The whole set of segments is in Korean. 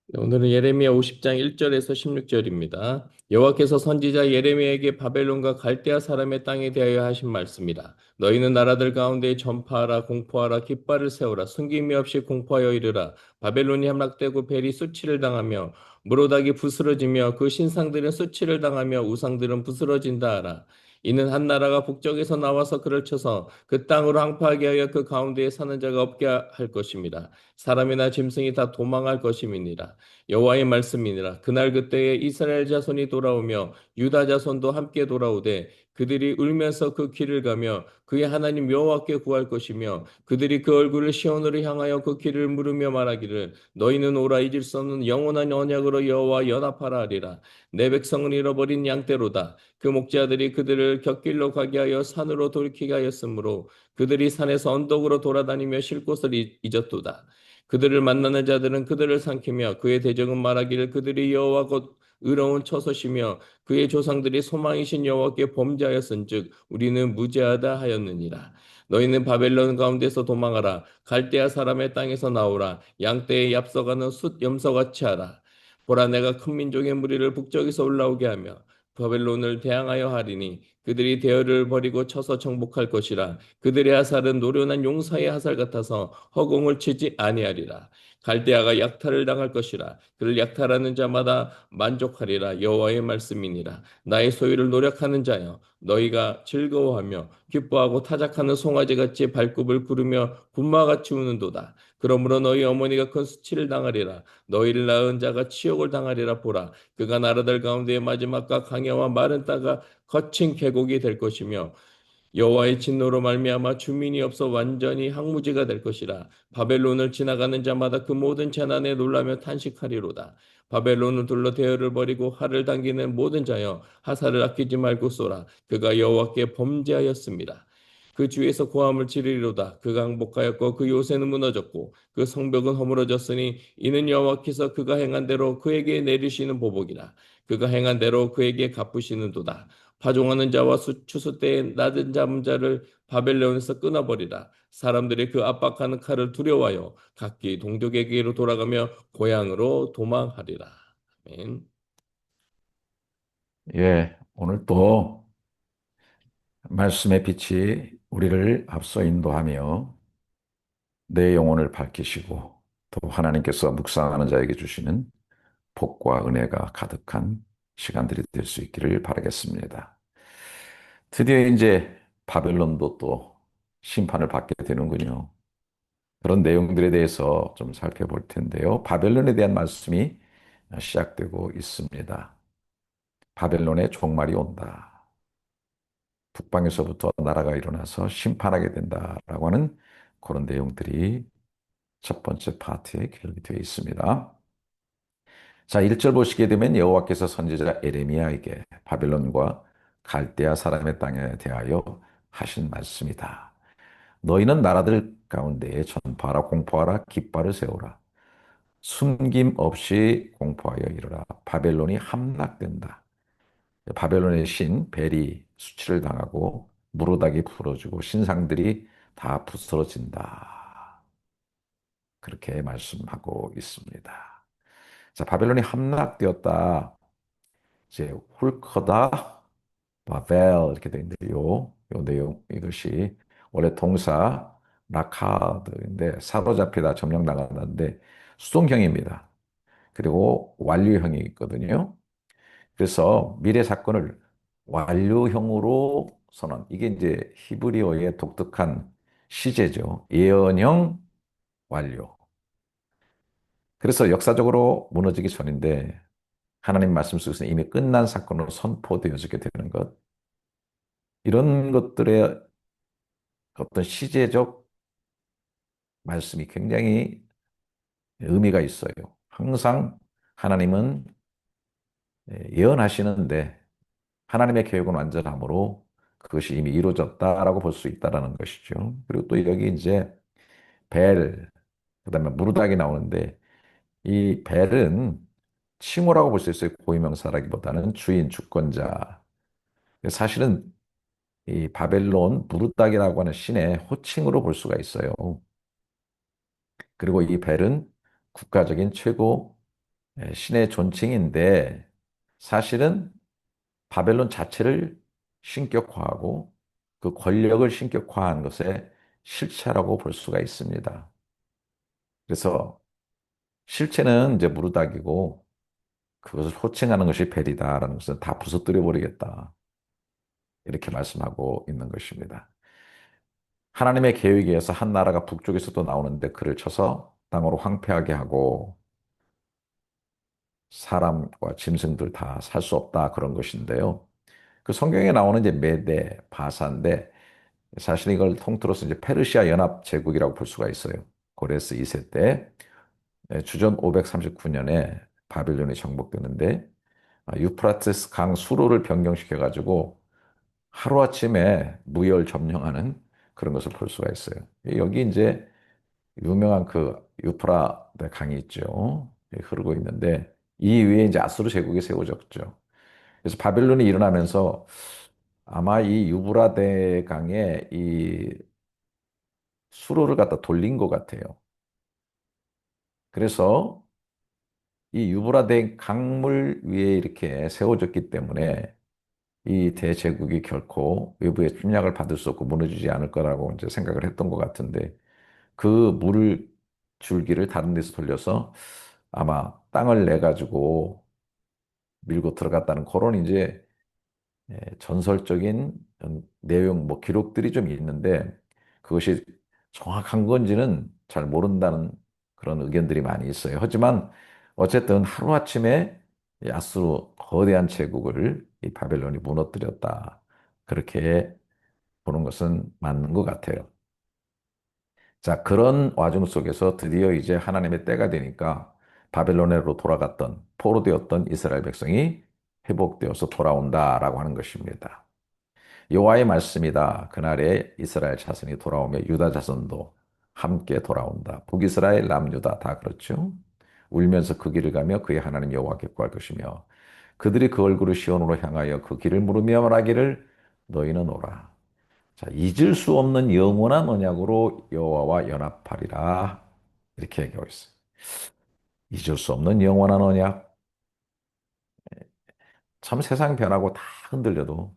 네, 오늘은 예레미야 50장 1절에서 16절입니다. 여호와께서 선지자 예레미야에게 바벨론과 갈대아 사람의 땅에 대하여 하신 말씀이라. 너희는 나라들 가운데 전파하라, 공포하라, 깃발을 세우라, 숨김이 없이 공포하여 이르라. 바벨론이 함락되고 벨이 수치를 당하며 무로닥이 부스러지며 그 신상들은 수치를 당하며 우상들은 부스러진다 하라. 이는 한 나라가 북쪽에서 나와서 그를 쳐서 그 땅으로 항파하게 하여 그 가운데에 사는 자가 없게 할 것입니다. 사람이나 짐승이 다 도망할 것임이니라. 여호와의 말씀이니라. 그날 그때에 이스라엘 자손이 돌아오며 유다 자손도 함께 돌아오되 그들이 울면서 그 길을 가며 그의 하나님 여호와께 구할 것이며 그들이 그 얼굴을 시온으로 향하여 그 길을 물으며 말하기를 너희는 오라 잊을 수 없는 영원한 언약으로 여호와 연합하라 하리라. 내 백성은 잃어버린 양떼로다. 그 목자들이 그들을 곁길로 가게 하여 산으로 돌이키게 하였으므로 그들이 산에서 언덕으로 돌아다니며 쉴 곳을 잊었도다. 그들을 만나는 자들은 그들을 삼키며 그의 대적은 말하기를 그들이 여호와 곧 의로운 처소시며 그의 조상들이 소망이신 여호와께 범죄하였은즉 우리는 무죄하다 하였느니라. 너희는 바벨론 가운데서 도망하라. 갈대아 사람의 땅에서 나오라. 양떼에 얍서가는 숫 염소같이 하라. 보라 내가 큰 민족의 무리를 북쪽에서 올라오게 하며 바벨론을 대항하여 하리니 그들이 대열을 버리고 쳐서 정복할 것이라. 그들의 하살은 노련한 용사의 하살 같아서 허공을 치지 아니하리라. 갈대아가 약탈을 당할 것이라. 그를 약탈하는 자마다 만족하리라. 여호와의 말씀이니라. 나의 소유를 노력하는 자여, 너희가 즐거워하며 기뻐하고 타작하는 송아지같이 발굽을 구르며 군마같이 우는도다. 그러므로 너희 어머니가 큰 수치를 당하리라. 너희를 낳은 자가 치욕을 당하리라. 보라, 그가 나라들 가운데의 마지막과 강야와 마른 땅과 거친 계곡이 될 것이며 여호와의 진노로 말미암아 주민이 없어 완전히 항무지가 될 것이라. 바벨론을 지나가는 자마다 그 모든 재난에 놀라며 탄식하리로다. 바벨론을 둘러 대열을 벌이고 활을 당기는 모든 자여 하살을 아끼지 말고 쏘라. 그가 여호와께 범죄하였습니다. 그 주에서 고함을 지르리로다. 그가 항복하였고 그 요새는 무너졌고 그 성벽은 허물어졌으니 이는 여호와께서 그가 행한 대로 그에게 내리시는 보복이라. 그가 행한 대로 그에게 갚으시는도다. 파종하는 자와 추수 때에 낮은 잠자를 바벨론에서 끊어버리라. 사람들이 그 압박하는 칼을 두려워하여 각기 동족에게로 돌아가며 고향으로 도망하리라. 아멘. 예, 오늘 또 말씀의 빛이 우리를 앞서 인도하며 내 영혼을 밝히시고 또 하나님께서 묵상하는 자에게 주시는 복과 은혜가 가득한 시간들이 될 수 있기를 바라겠습니다. 드디어 이제 바벨론도 또 심판을 받게 되는군요. 그런 내용들에 대해서 좀 살펴볼 텐데요. 바벨론에 대한 말씀이 시작되고 있습니다. 바벨론의 종말이 온다. 북방에서부터 나라가 일어나서 심판하게 된다라고 하는 그런 내용들이 첫 번째 파트에 기록이 되어 있습니다. 자, 1절 보시게 되면 여호와께서 선지자 에레미야에게 바벨론과 갈대아 사람의 땅에 대하여 하신 말씀이다. 너희는 나라들 가운데에 전파하라, 공포하라, 깃발을 세우라. 숨김 없이 공포하여 이르라. 바벨론이 함락된다. 바벨론의 신 벨이 수치를 당하고 무로닥이 부러지고 신상들이 다 부스러진다. 그렇게 말씀하고 있습니다. 자, 바벨론이 함락되었다. 이제 훌커다, 바벨 이렇게 되어 있는데요. 이 내용 이것이 원래 동사 라카드인데 사로잡히다, 점령당한다인데 수동형입니다. 그리고 완료형이 있거든요. 그래서 미래 사건을 완료형으로 선언. 이게 이제 히브리어의 독특한 시제죠. 예언형 완료. 그래서 역사적으로 무너지기 전인데 하나님 말씀 속에서 이미 끝난 사건으로 선포되어지게 되는 것. 이런 것들의 어떤 시제적 말씀이 굉장히 의미가 있어요. 항상 하나님은 예언하시는데 하나님의 계획은 완전함으로 그것이 이미 이루어졌다라고 볼 수 있다라는 것이죠. 그리고 또 여기 이제 벨, 그다음에 무르닥이 나오는데 이 벨은 칭호라고 볼 수 있어요. 고유명사라기보다는 주인, 주권자. 사실은 이 바벨론 무르닥이라고 하는 신의 호칭으로 볼 수가 있어요. 그리고 이 벨은 국가적인 최고 신의 존칭인데 사실은 바벨론 자체를 신격화하고 그 권력을 신격화한 것의 실체라고 볼 수가 있습니다. 그래서 실체는 이제 무르닥이고 그것을 호칭하는 것이 벨이다라는 것은 다 부서뜨려 버리겠다. 이렇게 말씀하고 있는 것입니다. 하나님의 계획에 의해서 한 나라가 북쪽에서도 나오는데 그를 쳐서 땅으로 황폐하게 하고 사람과 짐승들 다 살 수 없다 그런 것인데요. 그 성경에 나오는 이제 메대, 바사인데 사실 이걸 통틀어서 이제 페르시아 연합 제국이라고 볼 수가 있어요. 고레스 2세 때 주전 539년에 바빌론이 정복되는데 유프라테스 강 수로를 변경시켜 가지고 하루아침에 무혈 점령하는 그런 것을 볼 수가 있어요. 여기 이제 유명한 그 유프라데 강이 있죠. 흐르고 있는데 이 위에 이제 아수르 제국이 세워졌죠. 그래서 바벨론이 일어나면서 아마 이 유브라데 강에 이 수로를 갖다 돌린 것 같아요. 그래서 이 유브라데 강물 위에 이렇게 세워졌기 때문에 이 대제국이 결코 외부의 침략을 받을 수 없고 무너지지 않을 거라고 이제 생각을 했던 것 같은데 그 물 줄기를 다른 데서 돌려서 아마 땅을 내 가지고 밀고 들어갔다는 그런 이제 전설적인 내용 뭐 기록들이 좀 있는데 그것이 정확한 건지는 잘 모른다는 그런 의견들이 많이 있어요. 하지만 어쨌든 하루아침에 이 아수르 거대한 제국을 이 바벨론이 무너뜨렸다. 그렇게 보는 것은 맞는 것 같아요. 자, 그런 와중 속에서 드디어 이제 하나님의 때가 되니까 바벨론으로 돌아갔던 포로되었던 이스라엘 백성이 회복되어서 돌아온다라고 하는 것입니다. 여호와의 말씀이다. 그날에 이스라엘 자손이 돌아오며 유다 자손도 함께 돌아온다. 북이스라엘, 남유다 다 그렇죠. 울면서 그 길을 가며 그의 하나님 여호와께 구할 것이며 그들이 그 얼굴을 시온으로 향하여 그 길을 물으며 말하기를 너희는 오라. 자, 잊을 수 없는 영원한 언약으로 여호와와 연합하리라. 이렇게 얘기하고 있어요. 잊을 수 없는 영원한 언약. 참 세상 변하고 다 흔들려도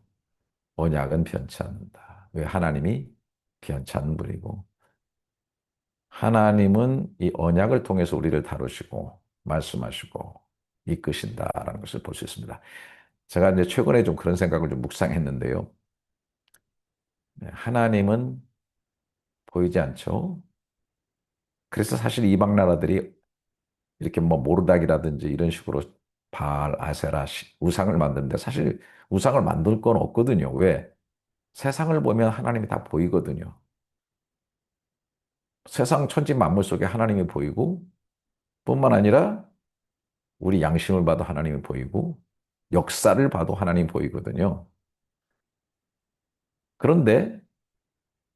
언약은 변치 않는다. 왜 하나님이 변치 않는 분이고 하나님은 이 언약을 통해서 우리를 다루시고 말씀하시고 이끄신다라는 것을 볼 수 있습니다. 제가 이제 최근에 좀 그런 생각을 좀 묵상했는데요. 네, 하나님은 보이지 않죠. 그래서 사실 이방 나라들이 이렇게 뭐 모르닥이라든지 이런 식으로 바알, 아세라, 우상을 만드는데 사실 우상을 만들 건 없거든요. 왜? 세상을 보면 하나님이 다 보이거든요. 세상 천지 만물 속에 하나님이 보이고 뿐만 아니라 우리 양심을 봐도 하나님이 보이고 역사를 봐도 하나님이 보이거든요. 그런데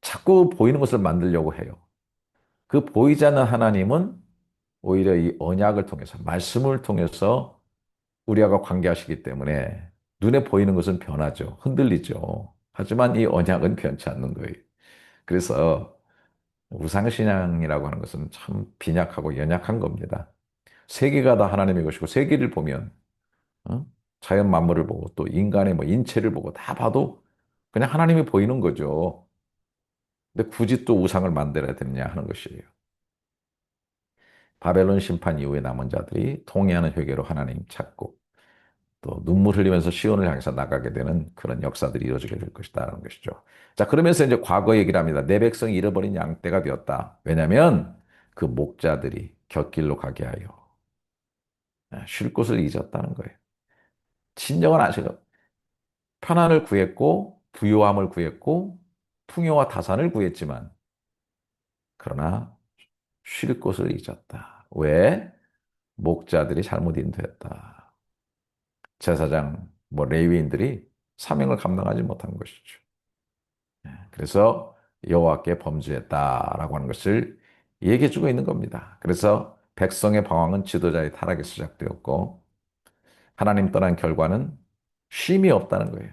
자꾸 보이는 것을 만들려고 해요. 그 보이지 않는 하나님은 오히려 이 언약을 통해서 말씀을 통해서 우리와 관계하시기 때문에 눈에 보이는 것은 변하죠. 흔들리죠. 하지만 이 언약은 변치 않는 거예요. 그래서 우상신앙이라고 하는 것은 참 빈약하고 연약한 겁니다. 세계가 다 하나님의 것이고 세계를 보면 어? 자연 만물을 보고 또 인간의 뭐 인체를 보고 다 봐도 그냥 하나님이 보이는 거죠. 근데 굳이 또 우상을 만들어야 되느냐 하는 것이에요. 바벨론 심판 이후에 남은 자들이 통회하는 회개로 하나님 찾고 또 눈물 흘리면서 시온을 향해서 나가게 되는 그런 역사들이 이루어지게 될 것이다라는 것이죠. 자, 그러면서 이제 과거 얘기를 합니다. 내 백성이 잃어버린 양떼가 되었다. 왜냐하면 그 목자들이 곁길로 가게 하여 쉴 곳을 잊었다는 거예요. 진정한 아시고 편안을 구했고 부요함을 구했고 풍요와 다산을 구했지만 그러나 쉴 곳을 잊었다. 왜? 목자들이 잘못 인도했다. 제사장, 뭐 레위인들이 사명을 감당하지 못한 것이죠. 그래서 여호와께 범죄했다라고 하는 것을 얘기해 주고 있는 겁니다. 그래서 백성의 방황은 지도자의 타락에 시작되었고 하나님 떠난 결과는 쉼이 없다는 거예요.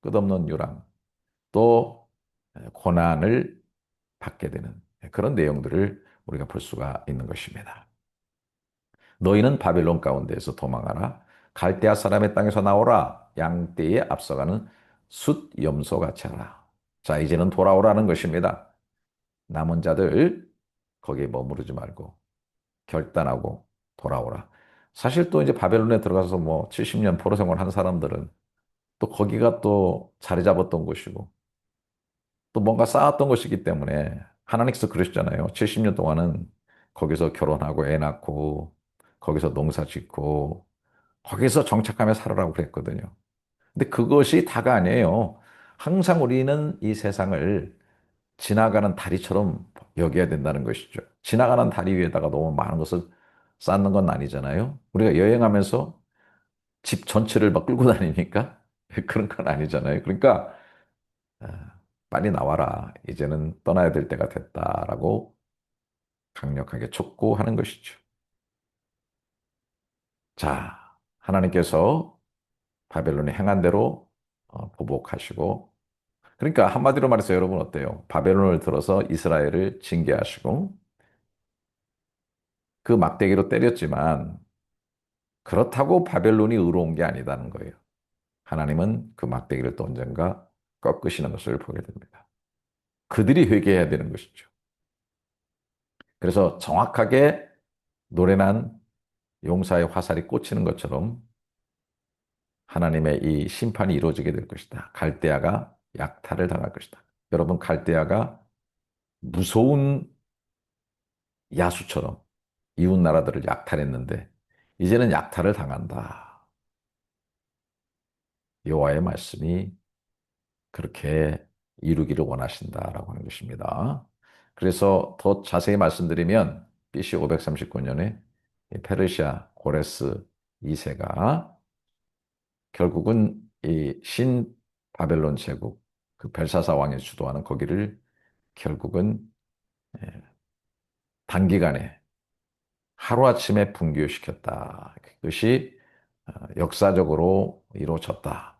끝없는 유랑. 또 고난을 받게 되는 그런 내용들을 우리가 볼 수가 있는 것입니다. 너희는 바벨론 가운데에서 도망하라. 갈대아 사람의 땅에서 나오라. 양떼에 앞서가는 숫 염소같이 하라. 자, 이제는 돌아오라는 것입니다. 남은 자들 거기에 머무르지 말고 결단하고 돌아오라. 사실 또 이제 바벨론에 들어가서 뭐 70년 포로 생활한 사람들은 또 거기가 또 자리 잡았던 곳이고 또 뭔가 쌓았던 것이기 때문에 하나님께서 그러시잖아요. 70년 동안은 거기서 결혼하고 애 낳고 거기서 농사 짓고 거기서 정착하며 살아라고 그랬거든요. 근데 그것이 다가 아니에요. 항상 우리는 이 세상을 지나가는 다리처럼 여겨야 된다는 것이죠. 지나가는 다리 위에다가 너무 많은 것을 쌓는 건 아니잖아요. 우리가 여행하면서 집 전체를 막 끌고 다니니까 그런 건 아니잖아요. 그러니까 빨리 나와라. 이제는 떠나야 될 때가 됐다라고 강력하게 촉구하는 것이죠. 자, 하나님께서 바벨론이 행한 대로 보복하시고 그러니까 한마디로 말해서 여러분 어때요? 바벨론을 들어서 이스라엘을 징계하시고 그 막대기로 때렸지만 그렇다고 바벨론이 의로운 게 아니다는 거예요. 하나님은 그 막대기를 또 언젠가 꺾으시는 것을 보게 됩니다. 그들이 회개해야 되는 것이죠. 그래서 정확하게 노래난 용사의 화살이 꽂히는 것처럼 하나님의 이 심판이 이루어지게 될 것이다. 갈대아가 약탈을 당할 것이다. 여러분, 갈대아가 무서운 야수처럼 이웃 나라들을 약탈했는데 이제는 약탈을 당한다. 여호와의 말씀이 그렇게 이루기를 원하신다라고 하는 것입니다. 그래서 더 자세히 말씀드리면 BC 539년에 페르시아 고레스 2세가 결국은 이 신 바벨론 제국 그 벨사사 왕이 주도하는 거기를 결국은 예, 단기간에 하루아침에 붕괴시켰다. 그것이 역사적으로 이루어졌다.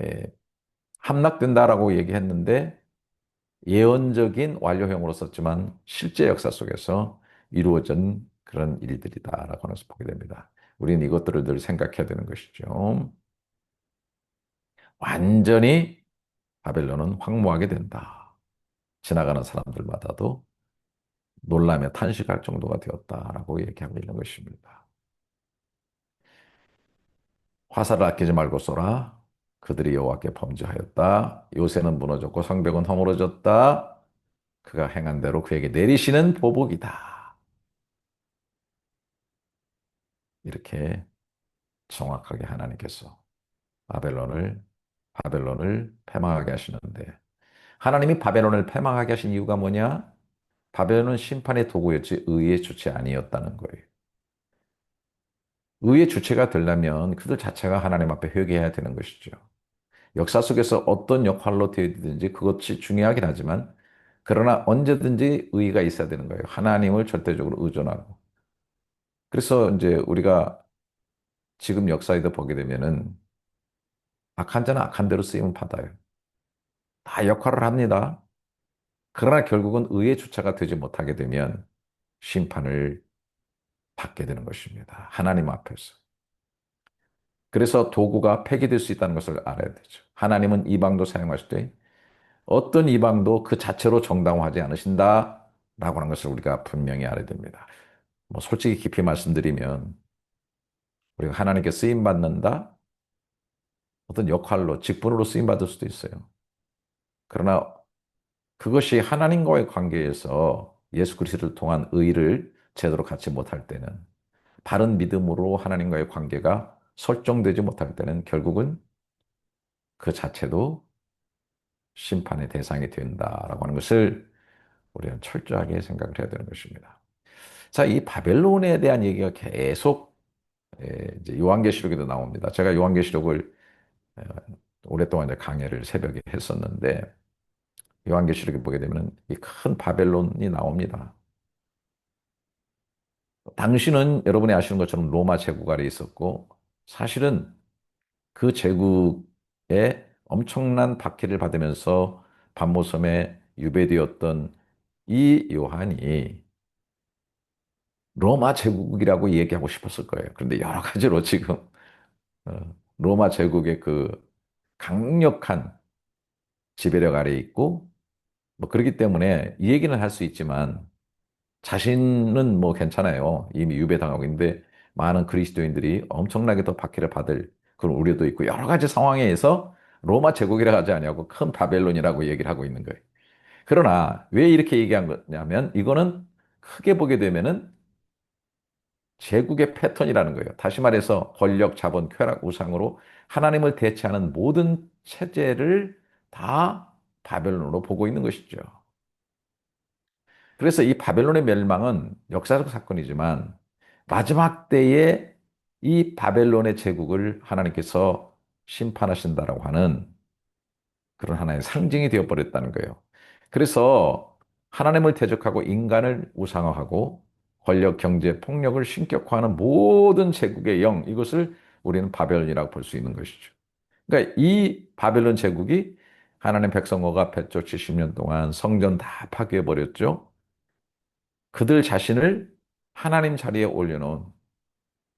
예, 함락된다라고 얘기했는데 예언적인 완료형으로 썼지만 실제 역사 속에서 이루어진 그런 일들이다라고 하면서 보게 됩니다. 우리는 이것들을 늘 생각해야 되는 것이죠. 완전히 바벨론은 황무하게 된다. 지나가는 사람들마다도 놀라며 탄식할 정도가 되었다라고 얘기하고 있는 것입니다. 화살을 아끼지 말고 쏘라. 그들이 여호와께 범죄하였다. 요새는 무너졌고 성벽은 허물어졌다. 그가 행한 대로 그에게 내리시는 보복이다. 이렇게 정확하게 하나님께서 바벨론을 패망하게 하시는데 하나님이 바벨론을 패망하게 하신 이유가 뭐냐? 바벨론은 심판의 도구였지 의의 주체 아니었다는 거예요. 의의 주체가 되려면 그들 자체가 하나님 앞에 회개해야 되는 것이죠. 역사 속에서 어떤 역할로 되어든지 그것이 중요하긴 하지만 그러나 언제든지 의의가 있어야 되는 거예요. 하나님을 절대적으로 의존하고. 그래서 이제 우리가 지금 역사에도 보게 되면은 악한 자는 악한 대로 쓰임을 받아요. 다 역할을 합니다. 그러나 결국은 의의 주체가 되지 못하게 되면 심판을 받게 되는 것입니다. 하나님 앞에서. 그래서 도구가 폐기될 수 있다는 것을 알아야 되죠. 하나님은 이방도 사용하실 때 어떤 이방도 그 자체로 정당화하지 않으신다라고 하는 것을 우리가 분명히 알아야 됩니다. 뭐 솔직히 깊이 말씀드리면 우리가 하나님께 쓰임 받는다 어떤 역할로 직분으로 쓰임 받을 수도 있어요. 그러나 그것이 하나님과의 관계에서 예수 그리스도를 통한 의를 제대로 갖지 못할 때는 바른 믿음으로 하나님과의 관계가 설정되지 못할 때는 결국은 그 자체도 심판의 대상이 된다라고 하는 것을 우리는 철저하게 생각을 해야 되는 것입니다. 자, 이 바벨론에 대한 얘기가 계속 이제 요한계시록에도 나옵니다. 제가 요한계시록을 에, 오랫동안 이제 강해를 새벽에 했었는데 요한계시록에 보게 되면 이 큰 바벨론이 나옵니다. 당시는 여러분이 아시는 것처럼 로마 제국 아래 있었고 사실은 그 제국의 엄청난 박해를 받으면서 반모섬에 유배되었던 이 요한이 로마 제국이라고 얘기하고 싶었을 거예요. 그런데 여러 가지로 지금 로마 제국의 그 강력한 지배력 아래에 있고 뭐 그렇기 때문에 이 얘기는 할 수 있지만 자신은 뭐 괜찮아요. 이미 유배당하고 있는데 많은 그리스도인들이 엄청나게 더 박해를 받을 그런 우려도 있고 여러 가지 상황에서 로마 제국이라 하지 아니하고 큰 바벨론이라고 얘기를 하고 있는 거예요. 그러나 왜 이렇게 얘기한 거냐면 이거는 크게 보게 되면은 제국의 패턴이라는 거예요. 다시 말해서 권력, 자본, 쾌락, 우상으로 하나님을 대체하는 모든 체제를 다 바벨론으로 보고 있는 것이죠. 그래서 이 바벨론의 멸망은 역사적 사건이지만 마지막 때에 이 바벨론의 제국을 하나님께서 심판하신다라고 하는 그런 하나의 상징이 되어버렸다는 거예요. 그래서 하나님을 대적하고 인간을 우상화하고 권력, 경제, 폭력을 신격화하는 모든 제국의 영, 이것을 우리는 바벨론이라고 볼 수 있는 것이죠. 그러니까 이 바벨론 제국이 하나님 백성어가 170년 동안 성전 다 파괴해버렸죠. 그들 자신을 하나님 자리에 올려놓은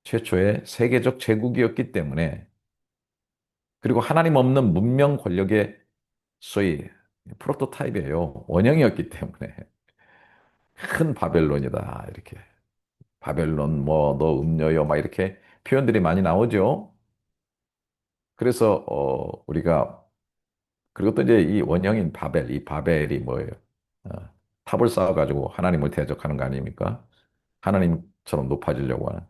최초의 세계적 제국이었기 때문에 그리고 하나님 없는 문명 권력의 소위 프로토타입이에요. 원형이었기 때문에 큰 바벨론이다. 이렇게 바벨론 뭐 너 음녀여 막 이렇게 표현들이 많이 나오죠. 그래서 우리가 그리고 또 이제 이 원형인 바벨, 이 바벨이 뭐예요? 어, 탑을 쌓아가지고 하나님을 대적하는 거 아닙니까? 하나님처럼 높아지려고 하는.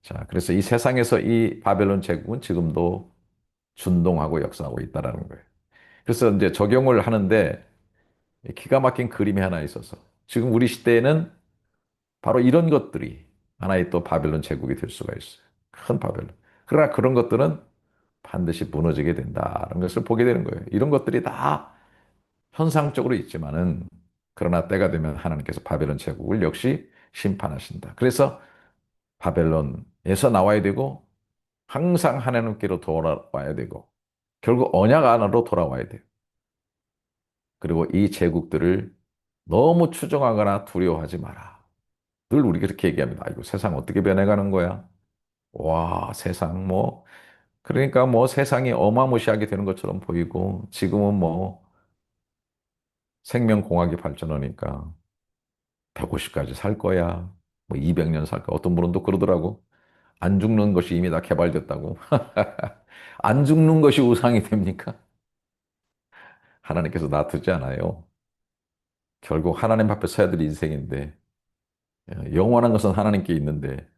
자, 그래서 이 세상에서 이 바벨론 제국은 지금도 준동하고 역사하고 있다라는 거예요. 그래서 이제 적용을 하는데 기가 막힌 그림이 하나 있어서 지금 우리 시대에는 바로 이런 것들이 하나의 또 바벨론 제국이 될 수가 있어요. 큰 바벨론. 그러나 그런 것들은 반드시 무너지게 된다는 것을 보게 되는 거예요. 이런 것들이 다 현상적으로 있지만은 그러나 때가 되면 하나님께서 바벨론 제국을 역시 심판하신다. 그래서 바벨론에서 나와야 되고 항상 하나님께로 돌아와야 되고 결국 언약 안으로 돌아와야 돼요. 그리고 이 제국들을 너무 추종하거나 두려워하지 마라. 늘 우리가 그렇게 얘기합니다. 아이고 세상 어떻게 변해가는 거야? 와 세상 뭐 그러니까 뭐 세상이 어마무시하게 되는 것처럼 보이고 지금은 뭐 생명공학이 발전하니까 150까지 살 거야. 뭐 200년 살 거야. 어떤 분은 또 그러더라고. 안 죽는 것이 이미 다 개발됐다고. 안 죽는 것이 우상이 됩니까? 하나님께서 놔두지 않아요. 결국 하나님 앞에 서야 될 인생인데, 영원한 것은 하나님께 있는데,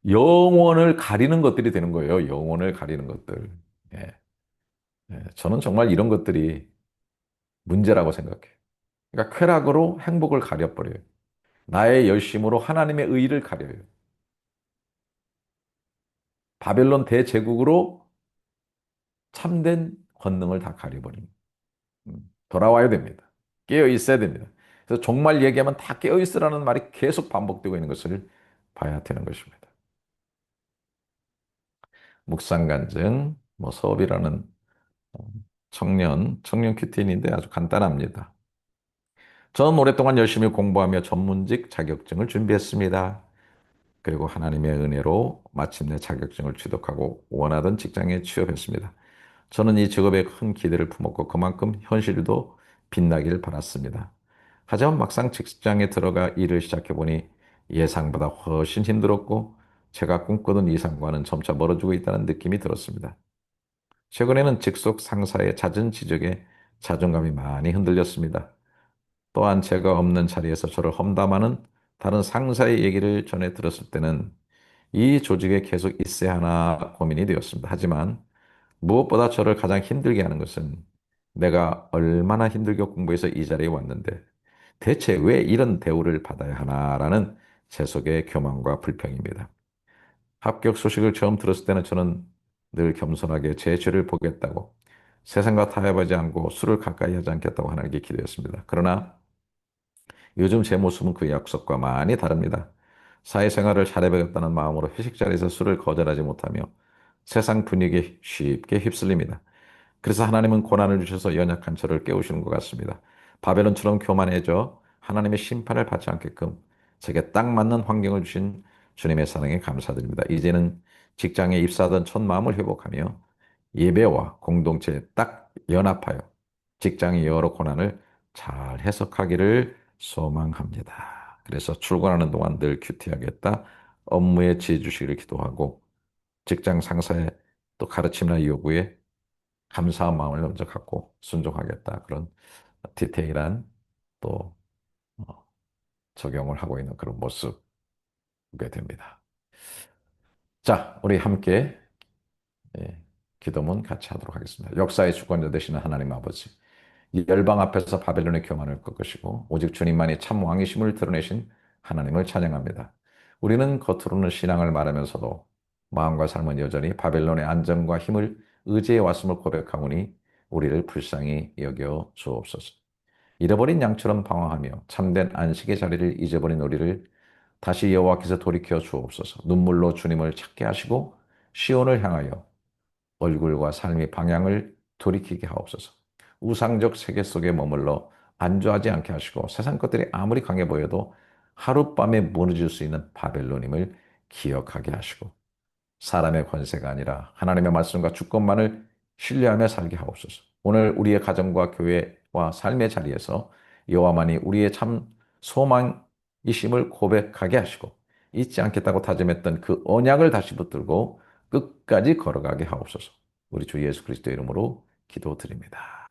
영원을 가리는 것들이 되는 거예요. 영원을 가리는 것들. 예, 저는 정말 이런 것들이 문제라고 생각해요. 그러니까 쾌락으로 행복을 가려버려요. 나의 열심으로 하나님의 의의를 가려요. 바벨론 대제국으로 참된 권능을 다 가려버립니다. 돌아와야 됩니다. 깨어 있어야 됩니다. 그래서 종말 얘기하면 다 깨어 있으라는 말이 계속 반복되고 있는 것을 봐야 되는 것입니다. 묵상간증, 뭐 수업이라는 어, 청년 큐티인데 아주 간단합니다. 저는 오랫동안 열심히 공부하며 전문직 자격증을 준비했습니다. 그리고 하나님의 은혜로 마침내 자격증을 취득하고 원하던 직장에 취업했습니다. 저는 이 직업에 큰 기대를 품었고 그만큼 현실도 빛나기를 바랐습니다. 하지만 막상 직장에 들어가 일을 시작해보니 예상보다 훨씬 힘들었고 제가 꿈꾸던 이상과는 점차 멀어지고 있다는 느낌이 들었습니다. 최근에는 직속 상사의 잦은 지적에 자존감이 많이 흔들렸습니다. 또한 제가 없는 자리에서 저를 험담하는 다른 상사의 얘기를 전해 들었을 때는 이 조직에 계속 있어야 하나 고민이 되었습니다. 하지만 무엇보다 저를 가장 힘들게 하는 것은 내가 얼마나 힘들게 공부해서 이 자리에 왔는데 대체 왜 이런 대우를 받아야 하나라는 제 속의 교만과 불평입니다. 합격 소식을 처음 들었을 때는 저는 늘 겸손하게 제 죄를 보겠다고 세상과 타협하지 않고 술을 가까이 하지 않겠다고 하나님께 기도했습니다. 그러나 요즘 제 모습은 그 약속과 많이 다릅니다. 사회생활을 잘해보겠다는 마음으로 회식 자리에서 술을 거절하지 못하며 세상 분위기에 쉽게 휩쓸립니다. 그래서 하나님은 고난을 주셔서 연약한 저를 깨우시는 것 같습니다. 바벨론처럼 교만해져 하나님의 심판을 받지 않게끔 제게 딱 맞는 환경을 주신 주님의 사랑에 감사드립니다. 이제는 직장에 입사하던 첫 마음을 회복하며 예배와 공동체에 딱 연합하여 직장의 여러 고난을 잘 해석하기를 소망합니다. 그래서 출근하는 동안 늘 큐티하겠다. 업무에 지혜 주시기를 기도하고 직장 상사의 또 가르침이나 요구에 감사한 마음을 먼저 갖고 순종하겠다. 그런 디테일한 또 어, 적용을 하고 있는 그런 모습 보게 됩니다. 자, 우리 함께 예, 기도문 같이 하도록 하겠습니다. 역사의 주권자 되시는 하나님 아버지, 이 열방 앞에서 바벨론의 교만을 꺾으시고 오직 주님만이 참 왕이심을 드러내신 하나님을 찬양합니다. 우리는 겉으로는 신앙을 말하면서도 마음과 삶은 여전히 바벨론의 안정과 힘을 의지해 왔음을 고백하오니 우리를 불쌍히 여겨 주옵소서. 잃어버린 양처럼 방황하며 참된 안식의 자리를 잊어버린 우리를 다시 여호와께서 돌이켜 주옵소서. 눈물로 주님을 찾게 하시고 시온을 향하여 얼굴과 삶의 방향을 돌이키게 하옵소서. 우상적 세계 속에 머물러 안주하지 않게 하시고 세상 것들이 아무리 강해 보여도 하룻밤에 무너질 수 있는 바벨론임을 기억하게 하시고 사람의 권세가 아니라 하나님의 말씀과 주권만을 신뢰하며 살게 하옵소서. 오늘 우리의 가정과 교회와 삶의 자리에서 여호와만이 우리의 참 소망이심을 고백하게 하시고 잊지 않겠다고 다짐했던 그 언약을 다시 붙들고 끝까지 걸어가게 하옵소서. 우리 주 예수 그리스도의 이름으로 기도드립니다.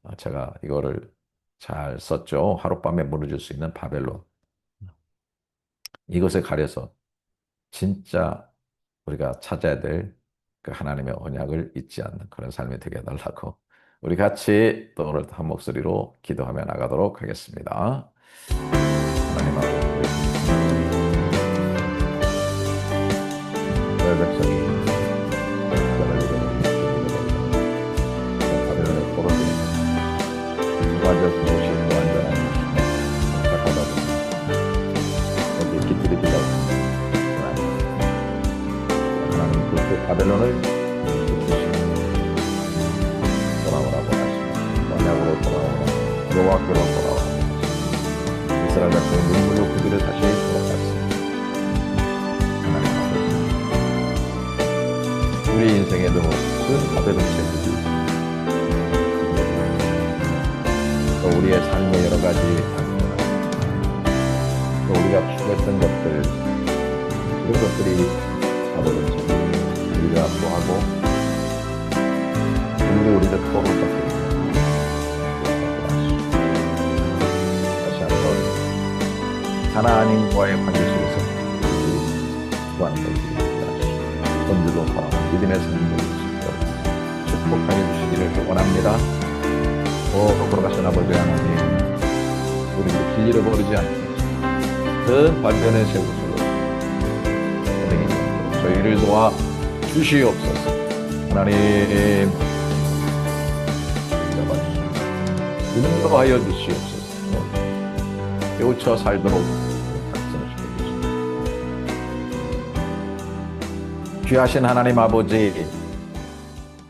아멘. 제가 이거를 잘 썼죠. 하룻밤에 무너질 수 있는 바벨론. 이것에 가려서 진짜 우리가 찾아야 될 그 하나님의 언약을 잊지 않는 그런 삶이 되게 해달라고 우리 같이 또 오늘 한 목소리로 기도하며 나가도록 하겠습니다. 하나님 아버지, 이스라엘 백성이 바벨론의 포로들이 무관적 그것이 무한전한 착하다 보니 여기 깃들이 들어 하나님 그 바벨론을 돌아오라고 하십니다. 언약으로 돌아오라. 여호와께로 돌아오라. 이스라엘 백성의 눈물로 그들을 다시 돌아갔습니다. 하나님 아버지, 우리 인생에도 큰 바벨론 제국이 있습니다. 또 우리의 삶의 여러 가지 방향, 또 우리가 추구했던 것들, 이런 것들이 바벨론 제국. 우리가 또하고 우리를 포로로 잡고 다시 한번 하나님과의 관계 속에서 수고하는 본질로 돌아와 믿음의 삶을 축복하여 주시기를 원합니다. 돌아가신 아버지 하나님, 우리를 길 잃어버리지 않고 큰 반전의 세우소서 저희를 도와 주시옵소서. 하나님 인도하여 주시옵소서. 깨우쳐 살도록 말씀하시옵소서. 귀하신 하나님 아버지,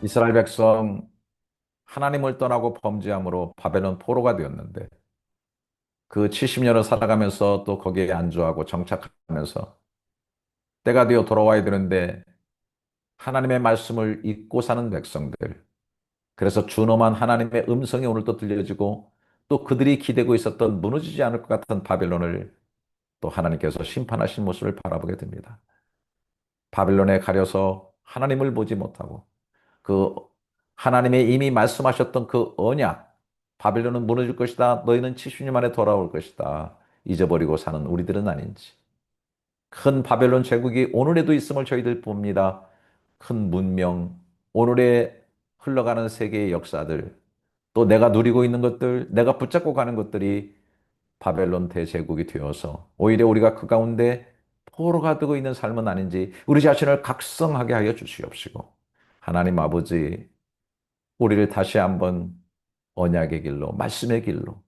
이스라엘 백성 하나님을 떠나고 범죄함으로 바벨론 포로가 되었는데 그 70년을 살아가면서 또 거기에 안주하고 정착하면서 때가 되어 돌아와야 되는데 하나님의 말씀을 잊고 사는 백성들. 그래서 준엄한 하나님의 음성이 오늘 또 들려지고 또 그들이 기대고 있었던 무너지지 않을 것 같은 바벨론을 또 하나님께서 심판하신 모습을 바라보게 됩니다. 바벨론에 가려서 하나님을 보지 못하고 그 하나님의 이미 말씀하셨던 그 언약, 바벨론은 무너질 것이다. 너희는 70년 만에 돌아올 것이다. 잊어버리고 사는 우리들은 아닌지. 큰 바벨론 제국이 오늘에도 있음을 저희들 봅니다. 큰 문명, 오늘의 흘러가는 세계의 역사들, 또 내가 누리고 있는 것들, 내가 붙잡고 가는 것들이 바벨론 대제국이 되어서 오히려 우리가 그 가운데 포로가 되고 있는 삶은 아닌지 우리 자신을 각성하게 하여 주시옵시고 하나님 아버지, 우리를 다시 한번 언약의 길로, 말씀의 길로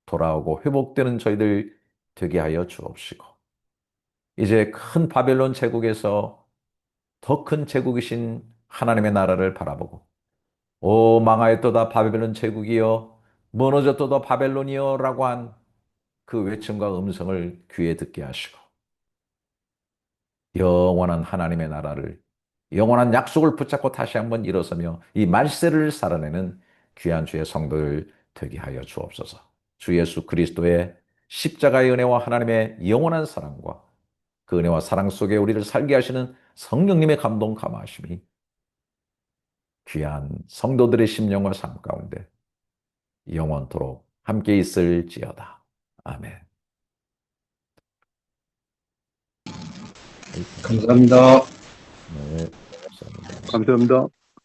돌아오고 회복되는 저희들 되게 하여 주옵시고 이제 큰 바벨론 제국에서 더 큰 제국이신 하나님의 나라를 바라보고 오 망하였도다 바벨론 제국이여 무너졌도다 바벨론이여 라고 한 그 외침과 음성을 귀에 듣게 하시고 영원한 하나님의 나라를 영원한 약속을 붙잡고 다시 한번 일어서며 이 말세를 살아내는 귀한 주의 성도들 되게 하여 주옵소서. 주 예수 그리스도의 십자가의 은혜와 하나님의 영원한 사랑과 그 은혜와 사랑 속에 우리를 살게 하시는 성령님의 감동 감화하심이 귀한 성도들의 심령과 삶 가운데 영원토록 함께 있을지어다. 아멘. 감사합니다. 네, 감사합니다. 감사합니다.